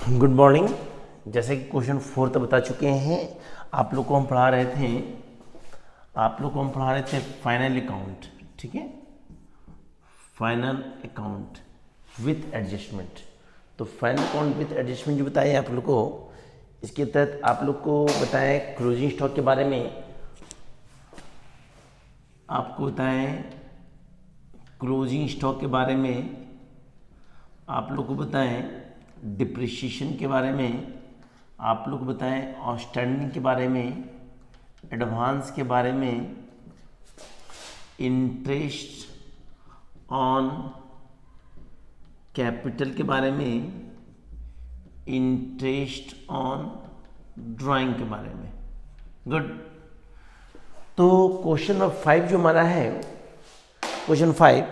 Good morning. जैसे कि question 4 तक बता चुके हैं, आप लोग को हम पढ़ा रहे थे फाइनल अकाउंट। ठीक है, फाइनल अकाउंट विथ एडजस्टमेंट। तो फाइनल अकाउंट विथ एडजस्टमेंट जो बताए आप लोग को, इसके तहत आप लोग को बताएं क्लोजिंग स्टॉक के बारे में। आपको बताएं क्लोजिंग स्टॉक के बारे में, आप लोग को बताएं डिप्रिसिएशन के बारे में, आप लोग बताएं आउटस्टैंडिंग के बारे में, एडवांस के बारे में, इंटरेस्ट ऑन कैपिटल के बारे में, इंटरेस्ट ऑन ड्राइंग के बारे में। गुड। तो क्वेश्चन नंबर 5 जो हमारा है, क्वेश्चन 5,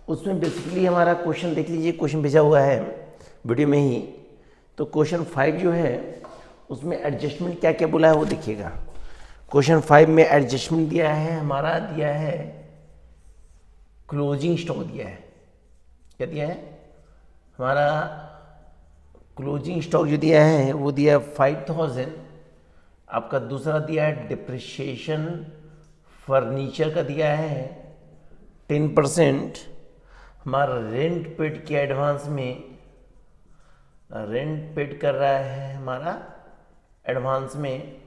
उसमें बेसिकली हमारा क्वेश्चन देख लीजिए, क्वेश्चन भेजा हुआ है वीडियो में ही। तो क्वेश्चन 5 जो है उसमें एडजस्टमेंट क्या क्या बोला है वो देखिएगा। क्वेश्चन 5 में एडजस्टमेंट दिया है हमारा, दिया है क्लोजिंग स्टॉक दिया है। क्या दिया है हमारा? क्लोजिंग स्टॉक जो दिया है वो दिया है 5000। आपका दूसरा दिया है डिप्रिसिएशन फर्नीचर का दिया है 10%। हमारा रेंट पेड किया एडवांस में, रेंट पेड कर रहा है हमारा एडवांस में,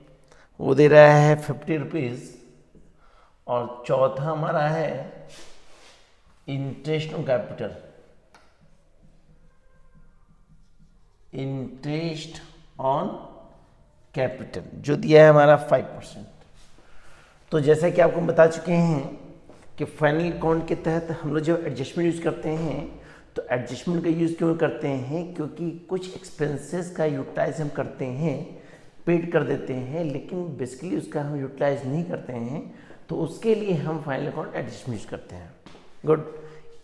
वो दे रहा है 50 रुपीज़। और चौथा हमारा है interest on capital, interest on capital जो दिया है हमारा 5%। तो जैसा कि आपको बता चुके हैं कि फाइनल अकाउंट के तहत हम लोग जब एडजस्टमेंट यूज़ करते हैं तो एडजस्टमेंट का यूज़ क्यों करते हैं? क्योंकि कुछ एक्सपेंसेस का यूटिलाइज हम करते हैं, पेड कर देते हैं, लेकिन बेसिकली उसका हम यूटिलाइज नहीं करते हैं, तो उसके लिए हम फाइनल अकाउंट एडजस्टमेंट यूज़ करते हैं। गुड।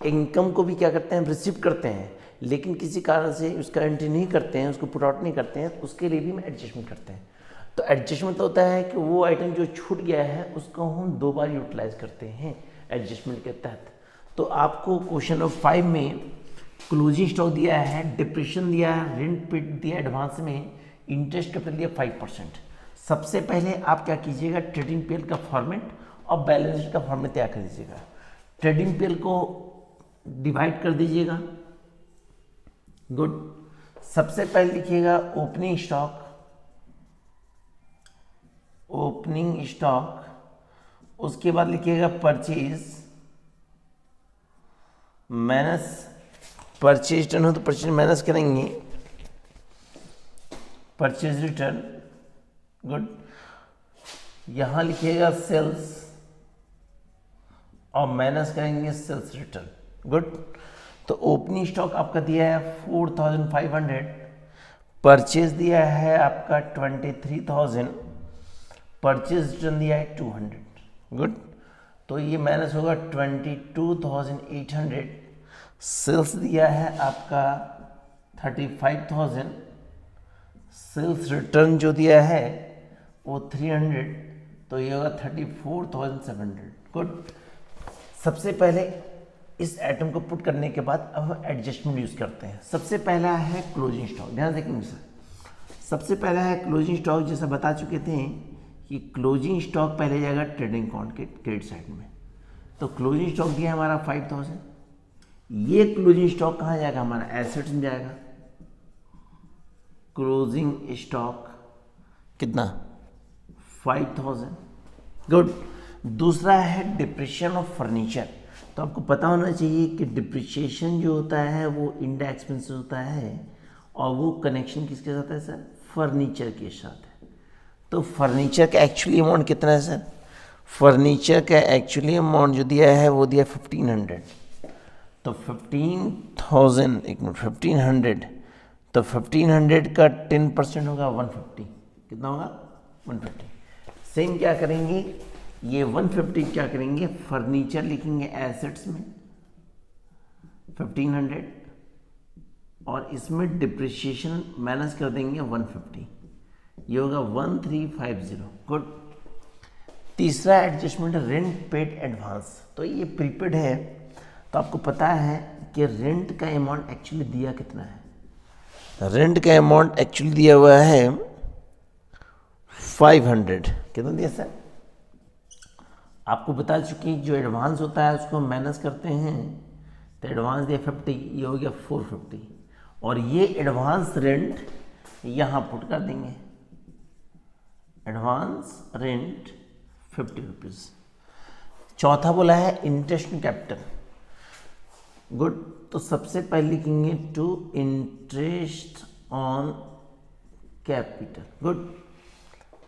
इनकम को भी क्या करते हैं? हम रिसीव करते हैं, लेकिन किसी कारण से उसका एंट्री नहीं करते हैं, उसको पुट आउट नहीं करते हैं, उसके लिए भी हम एडजस्टमेंट करते हैं। तो एडजस्टमेंट तो होता है कि वो आइटम जो छूट गया है उसको हम 2 बार यूटिलाइज करते हैं एडजस्टमेंट के तहत। तो आपको क्वेश्चन नंबर 5 में क्लोजिंग स्टॉक दिया है, डिप्रेशन दिया है, रेंट पेड दिया एडवांस में, इंटरेस्ट कैपिटल दिया 5%। सबसे पहले आप क्या कीजिएगा, ट्रेडिंग पीएल का फॉर्मेट और बैलेंस शीट का फॉर्मेट तैयार कर दीजिएगा। ट्रेडिंग पीएल को डिवाइड कर दीजिएगा। गुड। सबसे पहले लिखिएगा ओपनिंग स्टॉक, ओपनिंग स्टॉक, उसके बाद लिखिएगा परचेज माइनस परचेज टर्न हो तो परचेज माइनस करेंगे परचेज रिटर्न। गुड। यहां लिखिएगा सेल्स और माइनस करेंगे सेल्स रिटर्न। गुड। तो ओपनिंग स्टॉक आपका दिया है 4500, परचेज दिया है आपका 23000, परचेज रिटर्न दिया है 200। गुड। तो ये माइनस होगा 22800, सेल्स दिया है आपका 35000, सेल्स रिटर्न जो दिया है वो 300, तो ये होगा 34700। गुड। सबसे पहले इस आइटम को पुट करने के बाद अब हम एडजस्टमेंट यूज करते हैं। सबसे पहला है क्लोजिंग स्टॉक, ध्यान देखेंगे सर। सबसे पहला है क्लोजिंग स्टॉक, जैसा बता चुके थे कि क्लोजिंग स्टॉक पहले जाएगा ट्रेडिंग अकाउंट के क्रेडिट साइड में। तो क्लोजिंग स्टॉक दिया हमारा 5000। ये क्लोजिंग स्टॉक कहाँ जाएगा? हमारा एसेट्स में जाएगा। क्लोजिंग स्टॉक कितना? 5000। गुड। दूसरा है डिप्रिसिएशन ऑफ फर्नीचर। तो आपको पता होना चाहिए कि डिप्रिसिएशन जो होता है वो इंडायरेक्ट एक्सपेंसेस होता है, और वो कनेक्शन किसके साथ है सर? फर्नीचर के साथ है। तो फर्नीचर का एक्चुअली अमाउंट कितना है सर? फर्नीचर का एक्चुअली अमाउंट जो दिया है वो दिया 1500। तो 15,000, एक मिनट, 1500, तो 1500 का 10% होगा 150। कितना होगा? 150। सेम क्या करेंगे, ये 150 क्या करेंगे, फर्नीचर लिखेंगे एसेट्स में 1500, और इसमें डिप्रिसिएशन माइनस कर देंगे 150, ये होगा 1350। गुड। तीसरा एडजस्टमेंट रेंट पेड एडवांस। तो ये प्रीपेड है, तो आपको पता है कि रेंट का अमाउंट एक्चुअली दिया कितना है। रेंट का अमाउंट एक्चुअली दिया हुआ है 500। कितना दिया सर? आपको बता चुकी जो एडवांस होता है उसको हम माइनस करते हैं, तो एडवांस दिया 50, ये हो गया 450, और ये एडवांस रेंट यहाँ पुट कर देंगे, एडवांस रेंट 50 रुपीज़। चौथा बोला है इंटरेस्ट कैपिटल। गुड, तो सबसे पहले लिखेंगे to interest on capital. Good,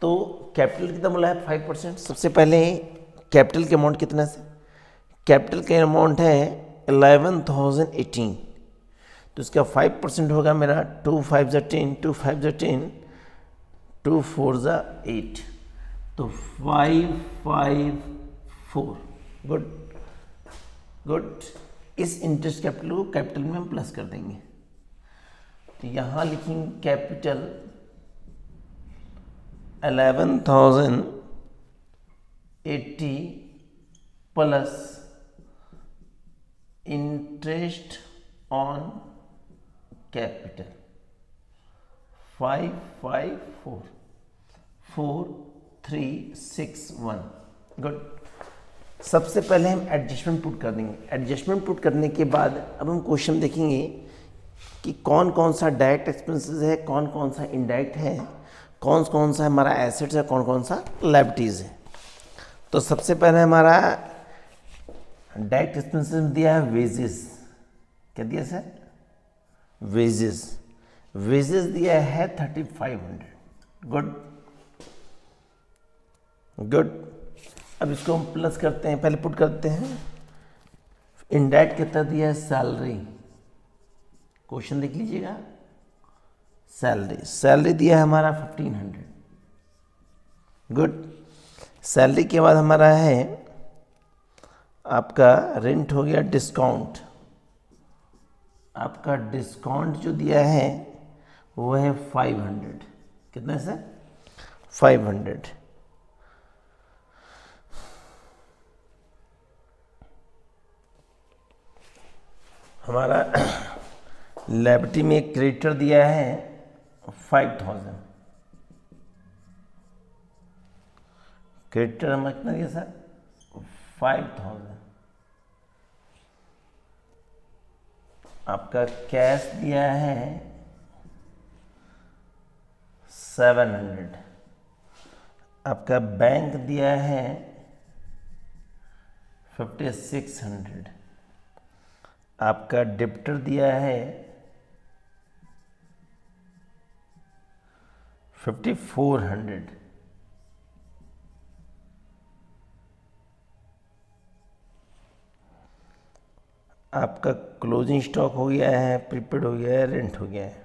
तो कैपिटल कितना बोला है 5%। सबसे पहले कैपिटल के अमाउंट कितना से? कैपिटल के अमाउंट है 11,018, तो इसका 5% होगा मेरा 2 5 ज़ा 10, 2 5 ज़ा 10, 2 4 ज़ा 8, तो 554। गुड गुड, इस इंटरेस्ट कैपिटल को कैपिटल में हम प्लस कर देंगे, तो यहाँ लिखेंगे capital 11,080 plus interest on capital 554 4361। Good, सबसे पहले हम एडजस्टमेंट पुट कर देंगे। एडजस्टमेंट पुट करने के बाद अब हम क्वेश्चन देखेंगे कि कौन कौन सा डायरेक्ट एक्सपेंसेस है, कौन कौन सा इनडायरेक्ट है, कौन कौन सा हमारा एसेट्स है, कौन कौन सा लायबिलिटीज़ है। तो सबसे पहले हमारा डायरेक्ट एक्सपेंसेस दिया है वेजेस। क्या दिया सर? वेजेस। वेजेस दिया है 3500। गुड गुड, अब इसको हम प्लस करते हैं, पहले पुट करते हैं। इनडायरेक्ट कितना दिया है? सैलरी। क्वेश्चन देख लीजिएगा, सैलरी, सैलरी दिया है हमारा 1500। गुड, सैलरी के बाद हमारा है आपका रेंट हो गया, डिस्काउंट। आपका डिस्काउंट जो दिया है वो है 500। कितना है सर? 500। हमारा लायबिलिटी में क्रेडिटर दिया है 5000। क्रेडिटर हमें कितना दिया सर? 5000। आपका कैश दिया है 700। आपका बैंक दिया है 5600। आपका डिप्टर दिया है 5400। आपका क्लोजिंग स्टॉक हो गया है, प्रीपेड हो गया है, रेंट हो गया है।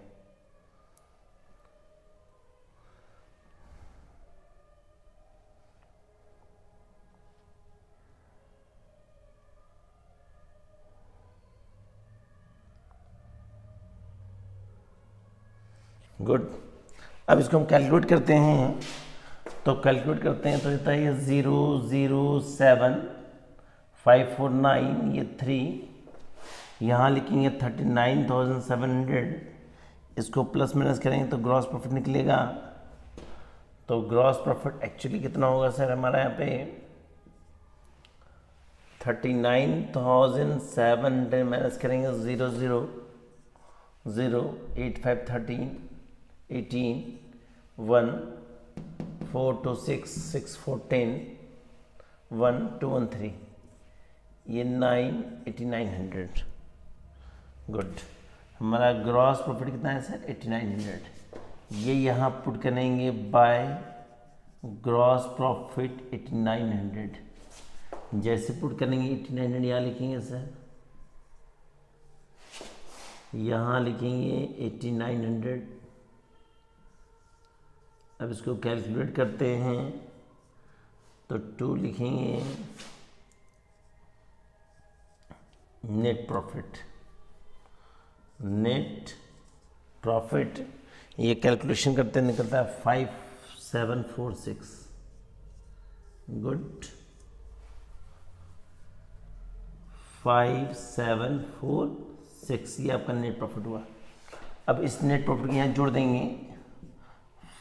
गुड, अब इसको हम कैलकुलेट करते हैं, तो कैलकुलेट करते हैं तो देता है 007,549, ये 3, यहाँ लिखेंगे 39,700, इसको प्लस माइनस करेंगे तो ग्रॉस प्रॉफिट निकलेगा। तो ग्रॉस प्रॉफिट एक्चुअली कितना होगा सर हमारा यहाँ पे? 39,700 माइनस करेंगे 0,0,0,8513 18 1 4 2 6 6 4 10 1 2 1 3, ये 9,8900। गुड, हमारा ग्रॉस प्रॉफिट कितना है सर? 8900। ये यहाँ पुट करेंगे बाय ग्रॉस प्रॉफिट 8900। जैसे पुट करेंगे 8900 यहाँ लिखेंगे सर, यहाँ लिखेंगे 8900। अब इसको कैलकुलेट करते हैं तो 2 लिखेंगे नेट प्रॉफिट। नेट प्रॉफिट ये कैलकुलेशन करते निकलता है 5746। गुड, 5746 ये आपका नेट प्रॉफिट हुआ। अब इस नेट प्रॉफिट यहाँ जोड़ देंगे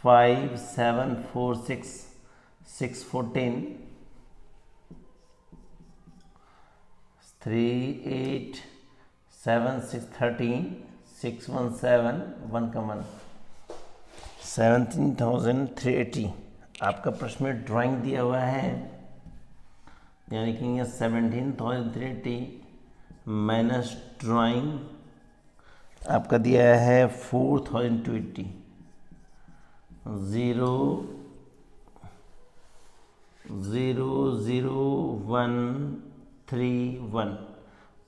5, 7, 4, 6, 6, 14, 3, 8, 7, 6, 13, 6, 1, 7, 1 का 1, 17,380। आपका प्रश्न में ड्राइंग दिया हुआ है, यानी कि 17,380 माइनस ड्राइंग आपका दिया है 4,280, 0, 0, 0, 1, 3, 1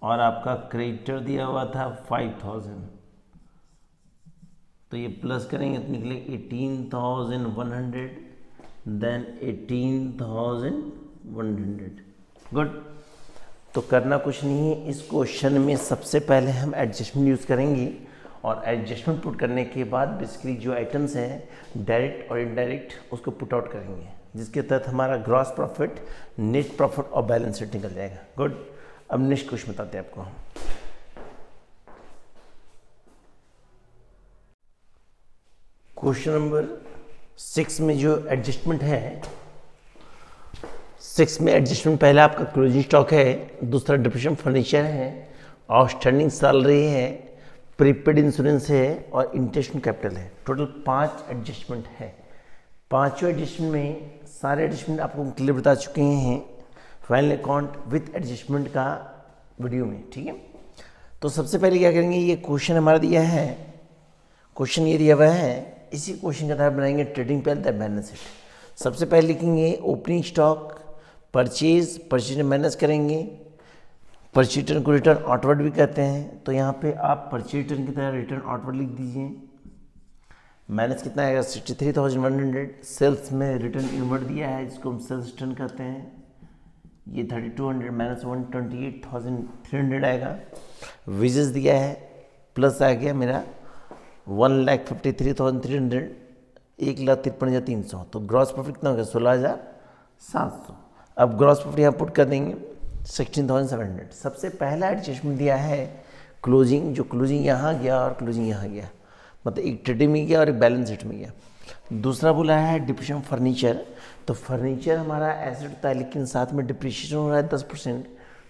और आपका क्रेडिटर दिया हुआ था 5,000, तो ये प्लस करेंगे तो निकले 18,100, देन 18,100। गुड। तो करना कुछ नहीं है, इस क्वेश्चन में सबसे पहले हम एडजस्टमेंट यूज़ करेंगे और एडजस्टमेंट पुट करने के बाद बेसिकली जो आइटम्स हैं डायरेक्ट और इनडायरेक्ट उसको पुट आउट करेंगे, जिसके तहत हमारा ग्रॉस प्रॉफिट, नेट प्रॉफिट और बैलेंस शीट निकल जाएगा। गुड। अब नेक्स्ट क्वेश्चन बताते हैं आपको हम। क्वेश्चन नंबर 6 में जो एडजस्टमेंट है, 6 में एडजस्टमेंट पहला आपका क्लोजिंग स्टॉक है, दूसरा डिप्रीशिएशन फर्नीचर है, आउटस्टैंडिंग सैलरी है, प्रीपेड इंश्योरेंस है और इंटरेस्ट ऑन कैपिटल है। टोटल 5 एडजस्टमेंट है। पांचों एडजस्टमेंट में सारे एडजस्टमेंट आपको क्लियर बता चुके हैं फाइनल अकाउंट विथ एडजस्टमेंट का वीडियो में, ठीक है। तो सबसे पहले क्या करेंगे, ये क्वेश्चन हमारा दिया है, क्वेश्चन ये दिया हुआ है, इसी क्वेश्चन के आधार बनाएंगे ट्रेडिंग पैल द बैलेंस शीट। सबसे पहले लिखेंगे ओपनिंग स्टॉक, परचेज माइनस करेंगे, परचेज रिटर्न को रिटर्न आउटवर्ड भी कहते हैं, तो यहाँ पे आप परचेज रिटर्न की तरह रिटर्न आउटवर्ड लिख दीजिए। माइनस कितना आएगा 63,100। सेल्स में रिटर्न इनवर्ड दिया है जिसको हम सेल्स रिटर्न कहते हैं, ये 3200 माइनस 128,300 आएगा। वेजेस दिया है, प्लस आ गया मेरा 1,53,300, 1,53,300, तो ग्रॉस प्रॉफिट कितना हो गया 16,700। अब ग्रॉस प्रॉफिट यहाँ पुट कर देंगे 16,700। सबसे पहला एडजस्टमेंट दिया है क्लोजिंग, जो क्लोजिंग यहाँ गया और क्लोजिंग यहाँ गया, मतलब एक ट्रेडिंग में गया और एक बैलेंस शीट में गया। दूसरा बोला है डिप्रीशिएशन फर्नीचर, तो फर्नीचर हमारा एसेट होता है लेकिन साथ में डिप्रीशिएशन हो रहा है 10%,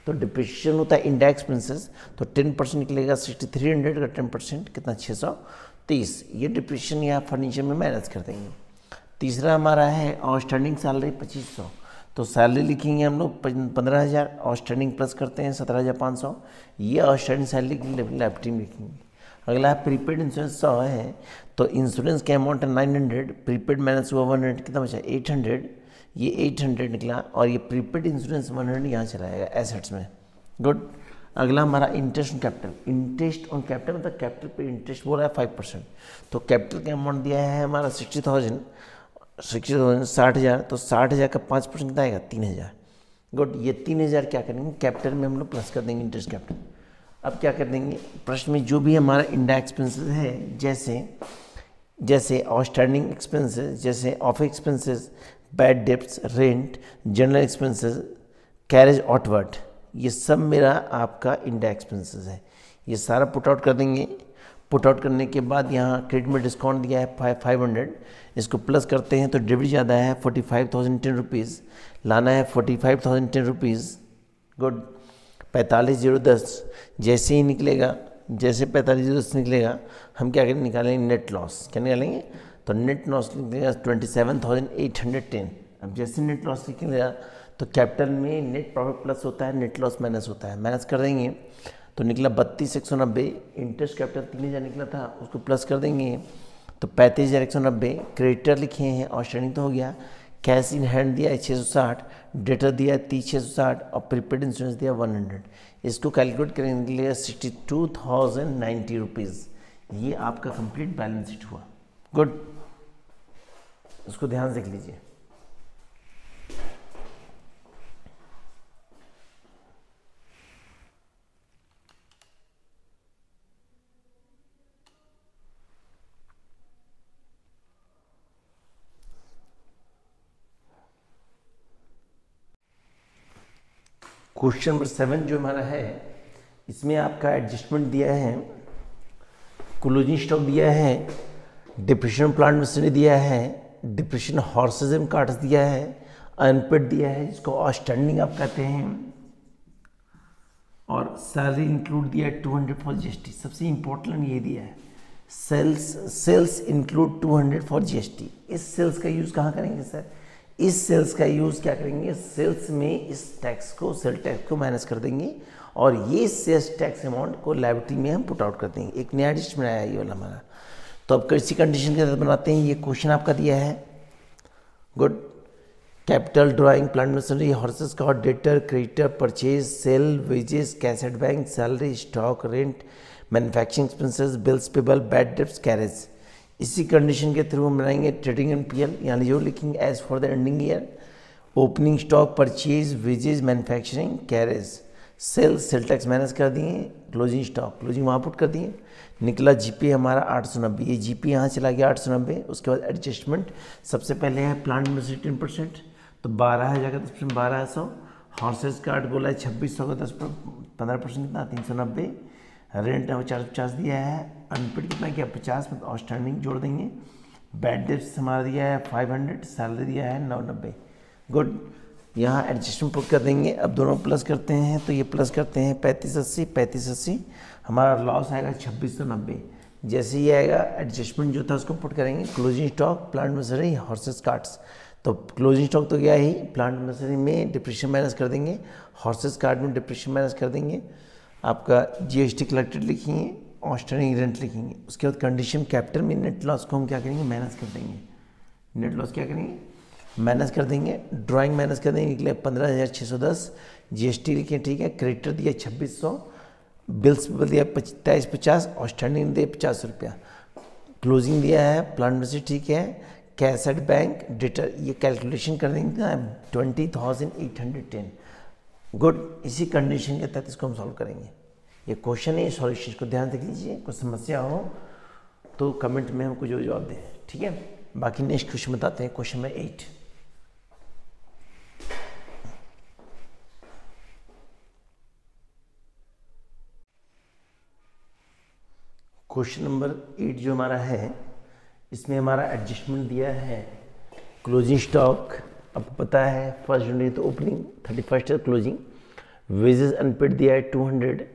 तो डिप्रीशिएशन होता है इंडेक्स एक्सपेंसेस, तो 10% निकलेगा 6300 का 10% कितना 630, ये डिप्रीशिएशन यहाँ फर्नीचर में माइनस कर देंगे। तीसरा हमारा है आउटस्टैंडिंग सैलरी 2500, तो सैलरी लिखेंगे हम लोग 15,000, आउटस्टैंडिंग प्लस करते हैं 17,500, ये आउटस्टैंडिंग सैलरी की लाइबिलिटी में लिखेंगे। अगला है प्रीपेड इंश्योरेंस 100 है, तो इंश्योरेंस का अमाउंट है 900, प्रीपेड माइनस हुआ 100, कितना बचा 800, ये 800 निकला और ये प्रीपेड इंश्योरेंस 100 यहाँ चला जाएगा एसेट्स में। गुड। अगला हमारा interest on capital, interest on capital मतलब कैपिटल पे इंटरेस्ट बोला है 5%, तो कैपिटल का अमाउंट दिया है हमारा 60,000, 60,000, तो 60,000 का 5% कितना आएगा 3,000। गुड। ये 3,000 क्या करेंगे कैपिटल में हम लोग प्लस कर देंगे इंटरेस्ट कैपिटल। अब क्या कर देंगे, प्रश्न में जो भी हमारा इंडायरेक्ट एक्सपेंसेस है, जैसे आउटस्टैंडिंग एक्सपेंसेस, जैसे of expenses, bad debts, rent, general expenses, carriage outward, ये सब मेरा आपका इंडायरेक्ट एक्सपेंसेस है। ये सारा पुट आउट कर देंगे। पुट आउट करने के बाद यहाँ क्रेडिट में डिस्काउंट दिया है 500, इसको प्लस करते हैं तो डेबिट ज़्यादा है 45,010 रुपीज़, लाना है 45,010 रुपीज़। गुड। 45,010 जैसे ही निकलेगा, जैसे 45,010 निकलेगा हम क्या करेंगे, निकालेंगे नेट लॉस। क्या निकालेंगे, तो नेट लॉस निकलेगा 27,810। अब जैसे नेट लॉस निकलेगा तो कैपिटल में नेट प्रॉफिट प्लस होता है, नेट लॉस माइनस होता है, माइनस कर देंगे तो निकला 32,190। इंटरेस्ट कैपिटल 3,000 निकला था, उसको प्लस कर देंगे तो 35,190। क्रेडिटर लिखे हैं, आउटस्टैंडिंग तो हो गया, कैश इन हैंड दिया है 660, डेटर दिया है 660 और प्रीपेड इंश्योरेंस दिया 100। इसको कैलकुलेट करने के लिए 62,090 रुपीज़, ये आपका कंप्लीट बैलेंस शीट हुआ। गुड। इसको ध्यान से लिख लीजिए। क्वेश्चन नंबर 7 जो हमारा है, इसमें आपका एडजस्टमेंट दिया है क्लोजिंग स्टॉक दिया है, डिप्रेशन प्लांट मशीनरी दिया है, डिप्रेशन हॉर्सेज एंड कार्ट्स दिया है, अनपेड दिया है जिसको आउटस्टैंडिंग आप कहते हैं, और सैलरी इंक्लूड दिया है 200 फॉर जीएसटी। सबसे इंपॉर्टेंट ये दिया है सेल्स इंक्लूड 200 फॉर जीएसटी। इस सेल्स का यूज़ कहाँ करेंगे सर? इस सेल्स का यूज़ क्या करेंगे? सेल्स में इस टैक्स को, सेल टैक्स को माइनस कर देंगे और ये सेल्स टैक्स अमाउंट को लायबिलिटी में हम पुट आउट कर देंगे। एक नया एडजस्टमेंट आया ये वाला हमारा। तो अब किसी कंडीशन के साथ बनाते हैं। ये क्वेश्चन आपका दिया है, good. Capital, drawing, plant machinery, horses का, debtor, creditor, purchase, sale, wages, cash at bank, salary, stock, rent, manufacturing expenses, bills payable, bad debts, carriage. इसी कंडीशन के थ्रू हम बनाएंगे ट्रेडिंग एंड पीएल। यहाँ जो लिखेंगे as for the ending year, opening stock, purchase, wages, manufacturing, carriage, sale tax minus कर दिए, closing stock, closing वहाँ पुट कर दिए, निकला जीपी हमारा 890। ये जीपी यहाँ चला गया 890। उसके बाद एडजस्टमेंट सबसे पहले है प्लांट मशीनरी 10%, तो 12 है जगह 10%, 1200। हॉर्सेस का 8 बोला है 2600 का 15% कितना 390। रेंट 450 दिया है। अनपेड कितना किया 50, मतलब आउटस्टैंडिंग जोड़ देंगे। बैड डेब्ट्स हमारा दिया है 500, सैलरी दिया है 990। गुड, यहाँ एडजस्टमेंट पुट कर देंगे। अब दोनों प्लस करते हैं, तो ये प्लस करते हैं 3580, हमारा लॉस आएगा 2690। जैसे ही आएगा एडजस्टमेंट जो था उसको पुट करेंगे। Closing stock, plant machinery, horses carts. तो क्लोजिंग स्टॉक तो गया ही, प्लांट मशीनरी में डिप्रेशन माइनस कर देंगे, हॉर्सेस कार्ट में डिप्रेशन माइनस कर देंगे। आपका जीएसटी कलेक्टेड लिखेंगे, आउटस्टैंडिंग रेंट लिखेंगे। उसके बाद कंडीशन कैपिटल में नेट लॉस को हम क्या करेंगे? माइनस कर देंगे। नेट लॉस क्या करेंगे? माइनस कर देंगे। ड्राइंग माइनस कर देंगे, निकले 15,610। जीएसटी लिखे, ठीक है। क्रेडिटर दिया 2600, बिल्स पेबल दिया 2350, आउटस्टैंडिंग दिया 50 रुपया। क्लोजिंग दिया है प्लांट मशीनरी, ठीक है। कैश एट बैंक, डेटर, ये कैलकुलेशन कर देंगे 20,810। गुड, इसी कंडीशन के तहत इसको हम सॉल्व करेंगे। ये क्वेश्चन है, सॉल्यूशन को ध्यान से लीजिए। कुछ समस्या हो तो कमेंट में हमको जो जवाब दें, ठीक है। बाकी नेक्स्ट क्वेश्चन बताते हैं, क्वेश्चन नंबर 8। क्वेश्चन नंबर 8 जो हमारा है, इसमें हमारा एडजस्टमेंट दिया है क्लोजिंग स्टॉक, आपको पता है 1 जनवरी तो ओपनिंग, 31 है क्लोजिंग। वेजेस अनपेड दिया है 200,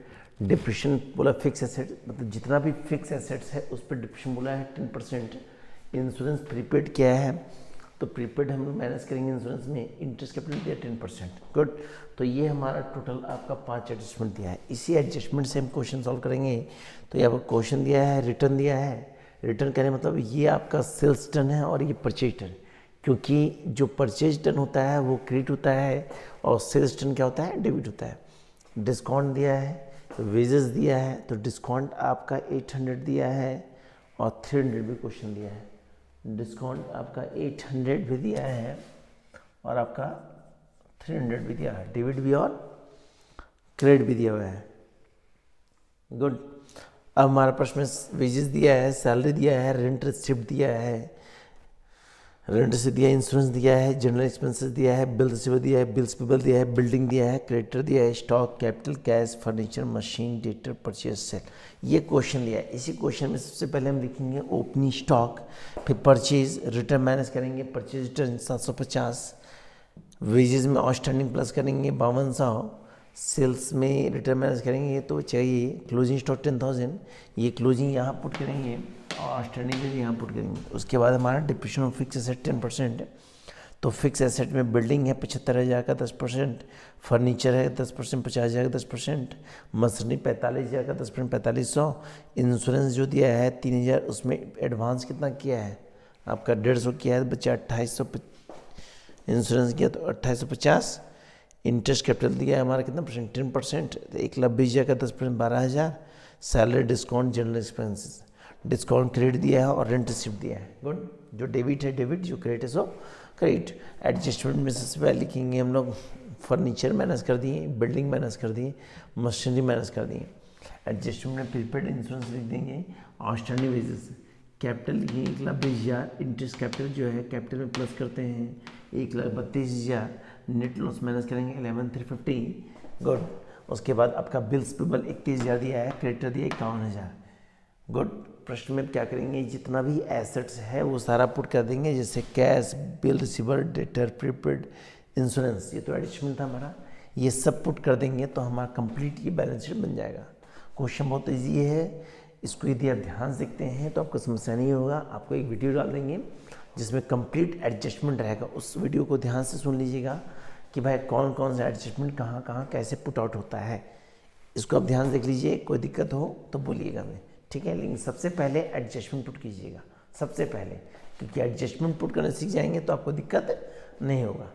डिप्रेशन बोला फिक्स एसेट, मतलब जितना भी फिक्स एसेट्स है उस पर डिप्रेशन बोला है 10%। इंश्योरेंस प्रीपेड क्या है, तो प्रीपेड हम लोग माइनस करेंगे इंश्योरेंस में। इंटरेस्ट कैपिटल दिया 10%। गुड, तो ये हमारा टोटल आपका 5 एडजस्टमेंट दिया है। इसी एडजस्टमेंट से हम क्वेश्चन सॉल्व करेंगे। तो ये आपको क्वेश्चन दिया है, रिटर्न दिया है। रिटर्न कहने मतलब ये आपका सेल्स टर्न है और ये परचेज टर्न, क्योंकि जो परचेज टर्न होता है वो क्रेडिट होता है और सेल्स टर्न क्या होता है? डेबिट होता है। डिस्काउंट दिया है, तो वेजेस दिया है, तो डिस्काउंट आपका 800 दिया है और 300 भी क्वेश्चन दिया है। डिस्काउंट आपका 800 भी दिया है और आपका 300 भी दिया है। डेबिट भी और क्रेडिट भी दिया हुआ है। गुड, अब हमारे पास में वेजेस दिया है, सैलरी दिया है, रेंट रिसिप्ट दिया है, रेंट से दिया है, इंश्योरेंस दिया है, जनरल एक्सपेंसेस दिया है, बिल रिसीवर दिया है, बिल्स पेबल दिया है, बिल्डिंग दिया है, क्रेडिटर दिया है, stock, capital, cash, furniture, machine, debtor, purchase, sale. ये क्वेश्चन लिया है। इसी क्वेश्चन में सबसे पहले हम लिखेंगे ओपनिंग स्टॉक, फिर परचेज, रिटर्न माइनस करेंगे, परचेज रिटर्न 750, वेजेस में आउटस्टैंडिंग प्लस करेंगे 5200, सेल्स में रिटर्न माइनस करेंगे तो चाहिए क्लोजिंग स्टॉक 10,000, ये क्लोजिंग यहाँ पुट करेंगे और आउटस्टैंडिंग के लिए यहाँ पुट करेंगे। उसके बाद हमारा डिप्रेशन ऑफ फिक्स एसेट 10% है, तो फिक्स एसेट में बिल्डिंग है 75,000 का 10%, फर्नीचर है 10%, 50,000 का 10%, मशीनरी 45,000 का 10%, 4500। इंश्योरेंस जो दिया है 3,000, उसमें एडवांस कितना किया है आपका 150 किया है, बच्चा 2800 इंश्योरेंस किया तो 2850। इंटरेस्ट कैपिटल दिया है हमारा कितना परसेंट? 10%, तो 1,20,000 का 10%, 12,000। Salary, discount, general expenses, discount credit दिया है और रेंट रिसिप्ट दिया है। गुड, जो डेबिट है डेबिट, जो क्रेडिट है सो क्रेडिट। एडजस्टमेंट में सबसे पहले लिखेंगे हम लोग फर्नीचर माइनस कर दिए, बिल्डिंग माइनस कर दिए, मशीनरी माइनस कर दिए। एडजस्टमेंट में प्रीपेड इंश्योरेंस लिख देंगे, आउटस्टैंडिंग वेजेस, कैपिटल लिखिए 1,20,000, इंटरेस्ट कैपिटल जो है कैपिटल में प्लस करते हैं 1,32,000, नेट लॉस माइनस करेंगे 11,350। गुड, उसके बाद आपका बिल्स पेबल 31,000 दिया है, क्रेडिटर दिया 51,000। गुड, प्रश्न में क्या करेंगे, जितना भी एसेट्स है वो सारा पुट कर देंगे, जैसे cash, bill receiver, debtor, prepaid, insurance, ये तो एडजस्टमेंट था हमारा, ये सब पुट कर देंगे तो हमारा कंप्लीट ये बैलेंस शीट बन जाएगा। क्वेश्चन बहुत ईजी है, इसको यदि आप ध्यान से देखते हैं तो आपको समस्या नहीं होगा। आपको एक वीडियो डाल देंगे जिसमें कंप्लीट एडजस्टमेंट रहेगा, उस वीडियो को ध्यान से सुन लीजिएगा कि भाई कौन कौन सा एडजस्टमेंट कहाँ कहाँ कैसे पुट आउट होता है, इसको आप ध्यान से देख लीजिए। कोई दिक्कत हो तो बोलिएगा हमें, ठीक है। लेकिन सबसे पहले एडजस्टमेंट पुट कीजिएगा सबसे पहले, क्योंकि एडजस्टमेंट पुट करना सीख जाएंगे तो आपको दिक्कत नहीं होगा।